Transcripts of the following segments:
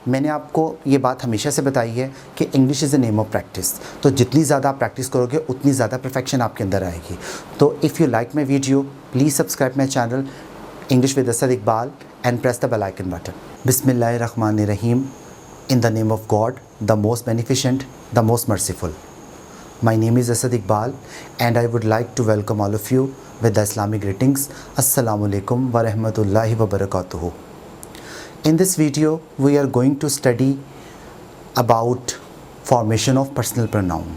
मैंने आपको ये बात हमेशा से बताई है कि English is a name of practice. तो जितनी ज़्यादा आप प्रैक्टिस करोगे उतनी ज़्यादा परफेक्शन आपके अंदर आएगी। तो if you like my video please subscribe my channel English with Asad Iqbal and press the bell icon button. बिस्मिल्लाहिर्रहमानिर्रहीम। In the name of God the most beneficent the most merciful. My name is Asad Iqbal and I would like to welcome all of you with the Islamic greetings. Assalamu alaikum wa rahmatullahi wa barakatuhu. In this video we are going to study about formation of personal pronoun.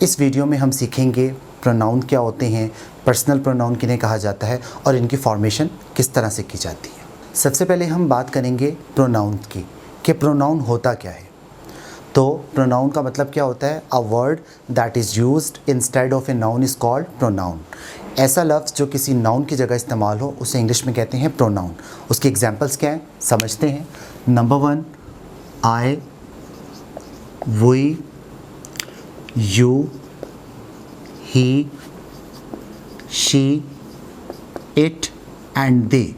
इस video में हम सीखेंगे pronoun क्या होते हैं, personal pronoun किन्हें कहा जाता है और इनकी फॉर्मेशन किस तरह से की जाती है। सबसे पहले हम बात करेंगे प्रोनाउन की कि प्रोनाउन होता क्या है। तो प्रोनाउन का मतलब क्या होता है? A word that is used instead of a noun is called pronoun. ऐसा लफ्ज़ जो किसी नाउन की जगह इस्तेमाल हो उसे इंग्लिश में कहते हैं प्रोनाउन। उसके एग्जांपल्स क्या हैं समझते हैं। Number 1, I, we, you, he, she, it and they.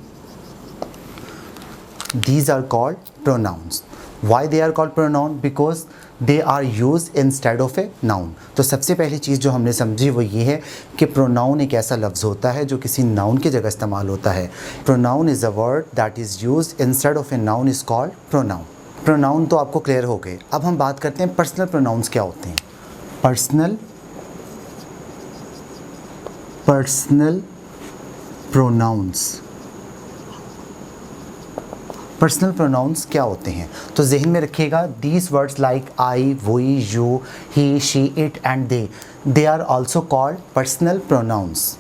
These are called pronouns. Why they are called pronoun? Because they are used instead of a noun. तो सबसे पहली चीज़ जो हमने समझी वो ये है कि प्रोनाउन एक ऐसा लफ्ज़ होता है जो किसी नाउन की जगह इस्तेमाल होता है। Pronoun is a word that is used instead of a noun is called pronoun. Pronoun तो आपको क्लियर हो गए। अब हम बात करते हैं पर्सनल प्रोनाउंस क्या होते हैं। पर्सनल प्रोनाउंस पर्सनल प्रोनाउंस क्या होते हैं तो जहन में रखिएगा। These words like I, we, you, he, she, it and they are also called personal pronouns.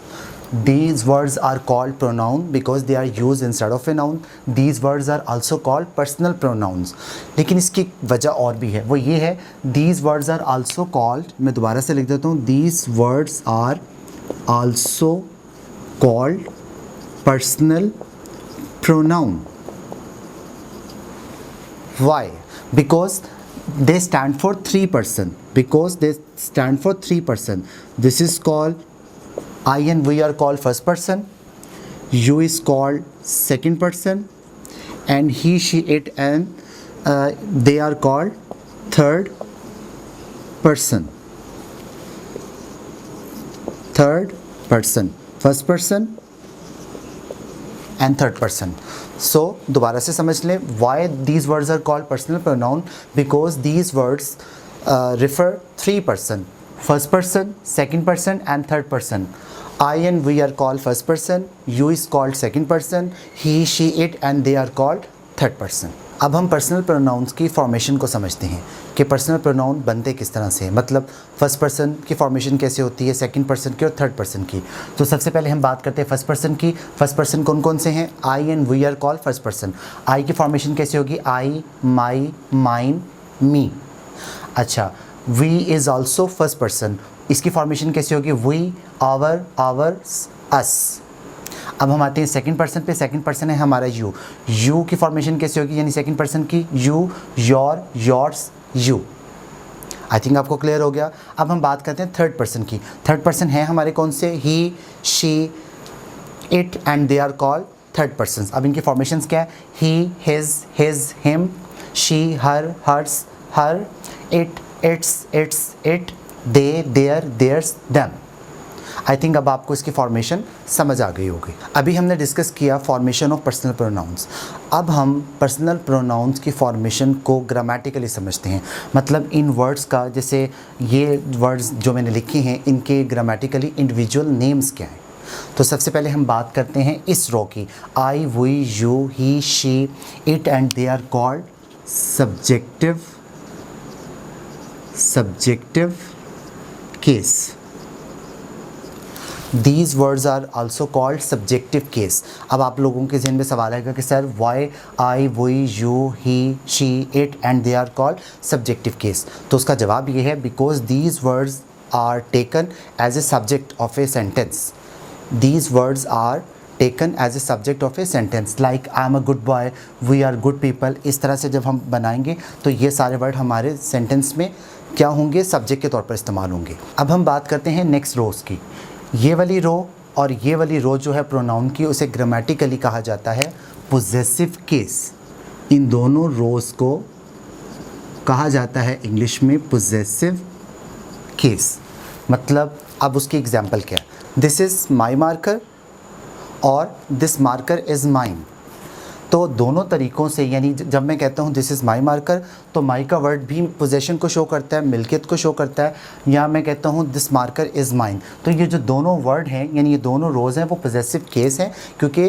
These words are called pronoun because they are used instead of a noun. These words are also called personal pronouns. लेकिन इसकी वजह और भी है, वो ये है these words are also called, मैं दोबारा से लिख देता हूँ, these words are also called personal pronoun. Why? Because they stand for three person. This is called I and we are called first person, you is called second person, and he, she, it and they are called third person. First person and third person. So दोबारा से समझ लें why these words are called personal pronoun, because these words refer three person, first person, second person and third person. I and we are called first person, you is called second person, he, she, it and they are called third person. अब हम personal pronouns की formation को समझते हैं कि personal pronoun बनते किस तरह से हैं, मतलब फर्स्ट पर्सन की फॉर्मेशन कैसे होती है, सेकंड पर्सन की और थर्ड पर्सन की। तो सबसे पहले हम बात करते हैं फर्स्ट पर्सन की। फर्स्ट पर्सन कौन कौन से हैं? I and we are called first person. I की फॉर्मेशन कैसे होगी? I, my, mine, me. अच्छा, we is also first person, इसकी फॉर्मेशन कैसे होगी? We, our, ours, us. अब हम आते हैं सेकंड पर्सन पे। सेकंड पर्सन है हमारा यू। यू की फॉर्मेशन कैसे होगी यानी सेकंड पर्सन की? You, your, yours, you. I think आपको क्लियर हो गया। अब हम बात करते हैं थर्ड पर्सन की। थर्ड पर्सन है हमारे कौन से? He, she, it and they are called third person. अब इनकी फॉर्मेशंस क्या है? He, his, him, she, her, hers, her, it, its, it, they, their, theirs, them. I think अब आपको इसकी फॉर्मेशन समझ आ गई होगी। अभी हमने डिस्कस किया फॉर्मेशन ऑफ पर्सनल प्रोनाउंस। अब हम पर्सनल प्रोनाउंस की फॉर्मेशन को ग्रामेटिकली समझते हैं, मतलब इन वर्ड्स का, जैसे ये वर्ड्स जो मैंने लिखे हैं इनके ग्रामेटिकली इंडिविजुअल नेम्स क्या हैं। तो सबसे पहले हम बात करते हैं इस रो की। I, we, you, he, she, it and they are called subjective case. These words are also called subjective case. अब आप लोगों के ज़हन में सवाल आएगा कि sir why I, we, you, he, she, it and they are called subjective case. तो उसका जवाब ये है because these words are taken as a subject of a sentence. These words are taken as a subject of a sentence like I am a good boy, we are good people. इस तरह से जब हम बनाएंगे तो ये सारे word हमारे सेंटेंस में क्या होंगे? सब्जेक्ट के तौर पर इस्तेमाल होंगे। अब हम बात करते हैं नेक्स्ट रोज़ की। ये वाली रो और ये वाली रो जो है प्रोनाउन की, उसे ग्रामेटिकली कहा जाता है पोजेसिव केस। इन दोनों रोज़ को कहा जाता है इंग्लिश में पोजेसिव केस। मतलब अब उसकी एग्जाम्पल क्या है, दिस इज़ माई मार्कर और दिस मार्कर इज़ माइन। तो दोनों तरीक़ों से, यानी जब मैं कहता हूँ दिस इज़ माई मार्कर, तो माई का वर्ड भी पोजेशन को शो करता है, मिल्कियत को शो करता है। या मैं कहता हूँ दिस मार्कर इज़ माइन, तो ये जो दोनों वर्ड हैं, यानी ये दोनों रोज़ हैं, वो पोजेसिव केस हैं, क्योंकि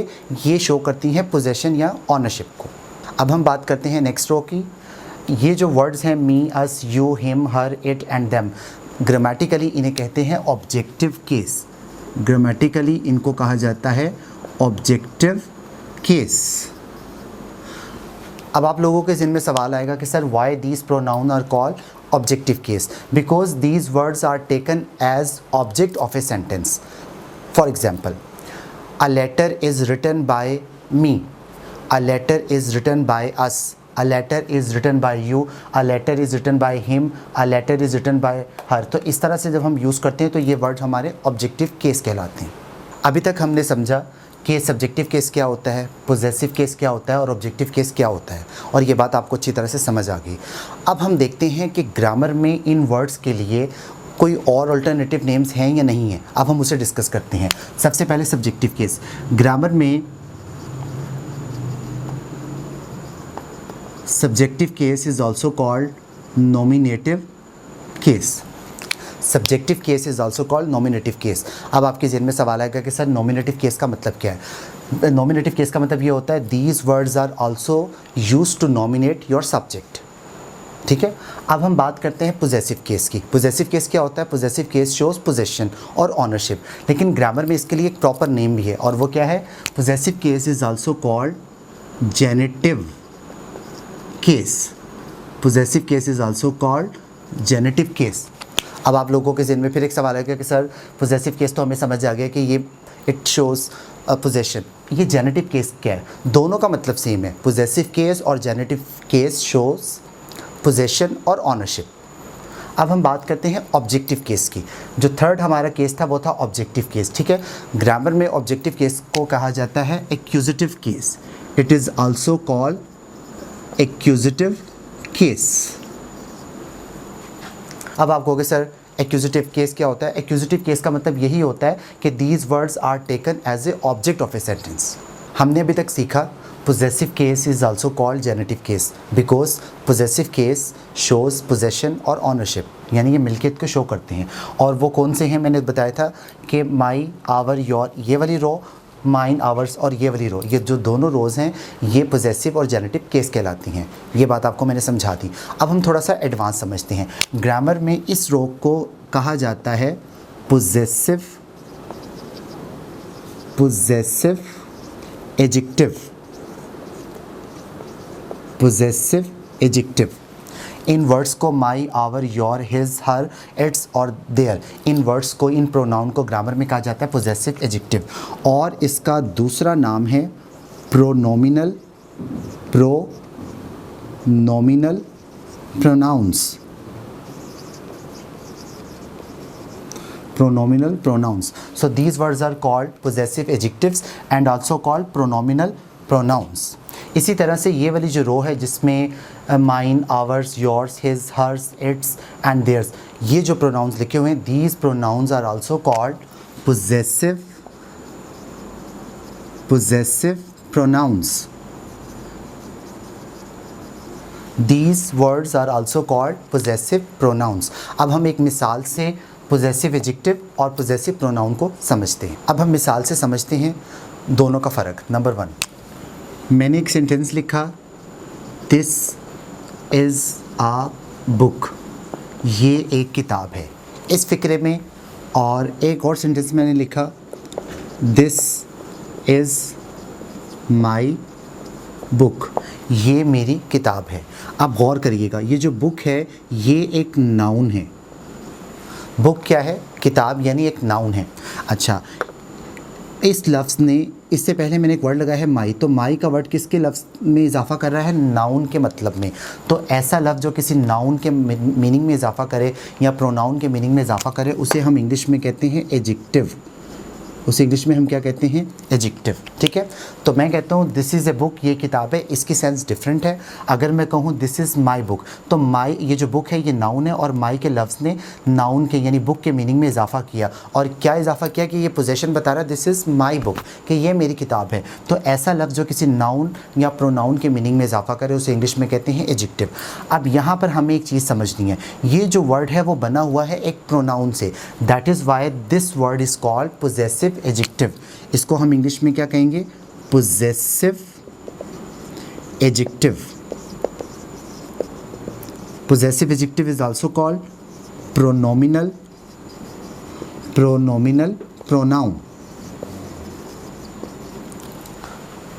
ये शो करती हैं पोजेशन या ऑनरशिप को। अब हम बात करते हैं नेक्स्ट रो की। ये जो वर्ड्स हैं me, us, you, him, her, it and them, grammatically इन्हें कहते हैं ऑब्जेक्टिव केस। ग्रामेटिकली इनको कहा जाता है ऑब्जेक्टिव केस। अब आप लोगों के ज़हन में सवाल आएगा कि sir why these pronoun are called objective case, because these words are taken as object of a sentence. For example, a letter is written by me, a letter is written by us, a letter is written by you, a letter is written by him, a letter is written by her। तो इस तरह से जब हम use करते हैं तो ये वर्ड हमारे ऑब्जेक्टिव केस कहलाते हैं। अभी तक हमने समझा कि सब्जेक्टिव केस क्या होता है, पोजेसिव केस क्या होता है और ऑब्जेक्टिव केस क्या होता है, और ये बात आपको अच्छी तरह से समझ आ गई। अब हम देखते हैं कि ग्रामर में इन वर्ड्स के लिए कोई और अल्टरनेटिव नेम्स हैं या नहीं हैं। अब हम उसे डिस्कस करते हैं। सबसे पहले सब्जेक्टिव केस। ग्रामर में subjective case is also called nominative case। subjective case is also called nominative case। अब आपके ज़हन में सवाल आएगा कि सर nominative case का मतलब क्या है। nominative case का मतलब ये होता है these words are also used to nominate your subject। ठीक है। अब हम बात करते हैं possessive case की। possessive case क्या होता है? possessive case shows possession और ownership, लेकिन ग्रामर में इसके लिए एक प्रॉपर नेम भी है, और वो क्या है? possessive case is also called genitive case. Possessive case is also called genitive case. अब आप लोगों के ज़हन में फिर एक सवाल है कि सर पोजेसिव केस तो हमें समझ आ गया कि ये इट शोज़ पोजेशन, ये जेनेटिव केस क्या है? दोनों का मतलब सेम है। पोजेसिव केस और जेनेटिव केस शोज़ पोजेशन और ऑनरशिप। अब हम बात करते हैं ऑब्जेक्टिव केस की। जो थर्ड हमारा केस था वो था ऑब्जेक्टिव केस। ठीक है। ग्रामर में ऑब्जेक्टिव केस को कहा जाता है accusative case. It is also called accusative case. अब आप कहोगे सर एक्यूजिटिव केस क्या होता है? एक्यूजिटिव केस का मतलब यही होता है कि these words are taken as a object of a sentence. हमने अभी तक सीखा possessive case is also called genitive case because possessive case shows possession और ऑनरशिप, यानी ये मिल्कियत को शो करते हैं। और वो कौन से हैं? मैंने बताया था कि माई, आवर, योर, ये वाली रो, माइन, आवर्स और ये वाली रो, ये जो दोनों रोज़ हैं ये पोजेसिव और जेनेटिव केस कहलाती हैं। ये बात आपको मैंने समझा दी। अब हम थोड़ा सा एडवांस समझते हैं। ग्रामर में इस रो को कहा जाता है पोजेसिव एडजेक्टिव। Possessive adjective. इन वर्ड्स को my, our, your, his, her, its और देयर, इन वर्ड्स को, इन प्रोनाउन को ग्रामर में कहा जाता है पोजेसिव एडजेक्टिव। और इसका दूसरा नाम है प्रोनोमिनल pronounce. pronominal pronouns, so these words are called possessive adjectives and also called pronominal pronouns। इसी तरह से ये वाली जो रो है जिसमें mine, ours, yours, his, hers, its and theirs, ये जो प्रोनाउंस लिखे हुए हैं, these pronouns are also called possessive pronouns। These words are also called possessive pronouns। अब हम एक मिसाल से possessive adjective और possessive pronoun को समझते हैं। अब हम मिसाल से समझते हैं दोनों का फ़र्क। नंबर 1, मैंने एक सेंटेंस लिखा, दिस इज़ आ बुक, ये एक किताब है, इस फ़िक्रे में। और एक और सेंटेंस मैंने लिखा, दिस इज़ माई बुक, ये मेरी किताब है। आप गौर करिएगा, ये जो बुक है ये एक नाउन है। बुक क्या है? किताब, यानी एक नाउन है। अच्छा, इस लफ्ज़ ने, इससे पहले मैंने एक वर्ड लगाया है माई, तो माई का वर्ड किसके लफ्ज़ में इजाफा कर रहा है? नाउन के मतलब में। तो ऐसा लफ्ज़ जो किसी नाउन के मीनिंग में इजाफा करे या प्रोनाउन के मीनिंग में इजाफा करे, उसे हम इंग्लिश में कहते हैं एडजेक्टिव। उसे इंग्लिश में हम क्या कहते हैं, एडजेक्टिव। ठीक है, तो मैं कहता हूँ दिस इज़ ए बुक, ये किताब है, इसकी सेंस डिफरेंट है। अगर मैं कहूँ दिस इज़ माई बुक, तो माई, ये जो बुक है ये नाउन है, और माई के लफ्ज़ ने नाउन के यानी बुक के मीनिंग में इजाफा किया। और क्या इजाफा किया कि ये पोजेशन बता रहा है दिस इज़ माई बुक, कि ये मेरी किताब है। तो ऐसा लफ्ज़ जो किसी नाउन या प्रोनाउन के मीनिंग में इजाफा करे उसे इंग्लिश में कहते हैं एडजेक्टिव। अब यहाँ पर हमें एक चीज़ समझनी है, ये जो वर्ड है वो बना हुआ है एक प्रोनाउन से, that is why this word is called possessive adjective. इसको हम इंग्लिश में क्या कहेंगे, possessive adjective. Possessive adjective is also called pronominal pronoun.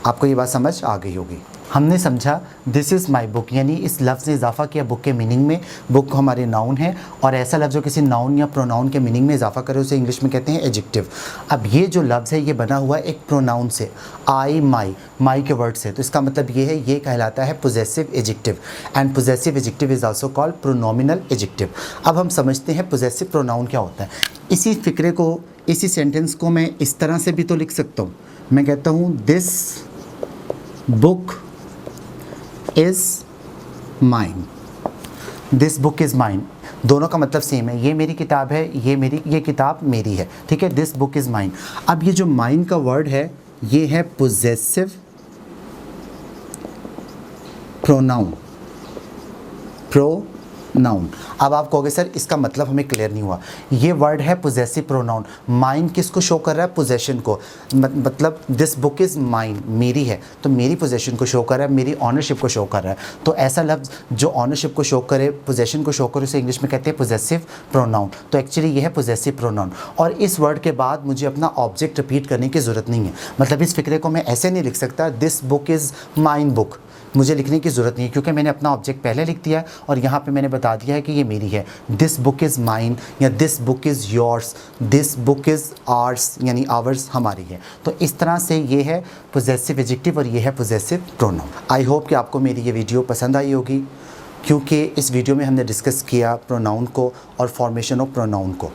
आपको ये बात समझ आ गई होगी। हमने समझा दिस इज़ माई बुक, यानी इस लफ्ज़ ने इजाफा किया बुक के मीनिंग में। बुक हमारे नाउन है, और ऐसा लफ्ज़ जो किसी नाउन या प्रोनाउन के मीनिंग में इजाफा करे उसे इंग्लिश में कहते हैं एडजेक्टिव। अब ये जो लफ्ज़ है ये बना हुआ है एक प्रोनाउन से, आई माई के वर्ड से, तो इसका मतलब ये है, ये कहलाता है possessive adjective. And possessive adjective is also called pronominal adjective. अब हम समझते हैं पोजेसिव प्रोनाउन क्या होता है। इसी फिक्रे को, इसी सेंटेंस को मैं इस तरह से भी तो लिख सकता हूँ। मैं कहता हूँ this book is mine, this book is mine, दोनों का मतलब सेम है, ये मेरी किताब है, ये किताब मेरी है। ठीक है, दिस बुक इज़ माइन। अब ये जो माइन का वर्ड है ये है पोजेसिव प्रोनाउन। अब आप कहोगे सर इसका मतलब हमें क्लियर नहीं हुआ। ये वर्ड है पोजेसिव प्रोनाउन, माइन किसको शो कर रहा है, पोजेशन को। मतलब दिस बुक इज़ माइन, मेरी है, तो मेरी पोजेशन को शो कर रहा है, मेरी ऑनरशिप को शो कर रहा है। तो ऐसा लफ्ज़ जो ऑनरशिप को शो करे, पोजेशन को शो करे, उसे इंग्लिश में कहते हैं पोजेसिव प्रोनाउन। तो एक्चुअली ये है पोजेसिव प्रोनाउन। और इस वर्ड के बाद मुझे अपना ऑब्जेक्ट रिपीट करने की ज़रूरत नहीं है। मतलब इस फिक्रे को मैं ऐसे नहीं लिख सकता this book is mine book, मुझे लिखने की ज़रूरत नहीं है, क्योंकि मैंने अपना ऑब्जेक्ट पहले लिख दिया है और यहाँ पे मैंने बता दिया है कि ये मेरी है। दिस बुक इज़ माइन या this book is yours, this book is ours, यानी आवर्स हमारी है। तो इस तरह से ये है पोजेसिव एडजेक्टिव और ये है पोजेसिव प्रोनाउन। आई होप कि आपको मेरी ये वीडियो पसंद आई होगी, क्योंकि इस वीडियो में हमने डिस्कस किया प्रोनाउन को और फॉर्मेशन ऑफ प्रोनाउन को।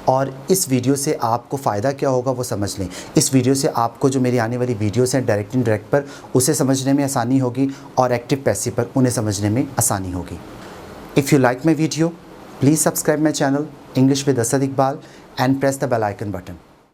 और इस वीडियो से आपको फ़ायदा क्या होगा वो समझ लें। इस वीडियो से आपको जो मेरी आने वाली वीडियोस हैं डायरेक्ट इनडायरेक्ट पर, उसे समझने में आसानी होगी, और एक्टिव पैसिव पर उन्हें समझने में आसानी होगी। If you like my video, please subscribe my channel English with Asad Iqbal and press the bell icon button.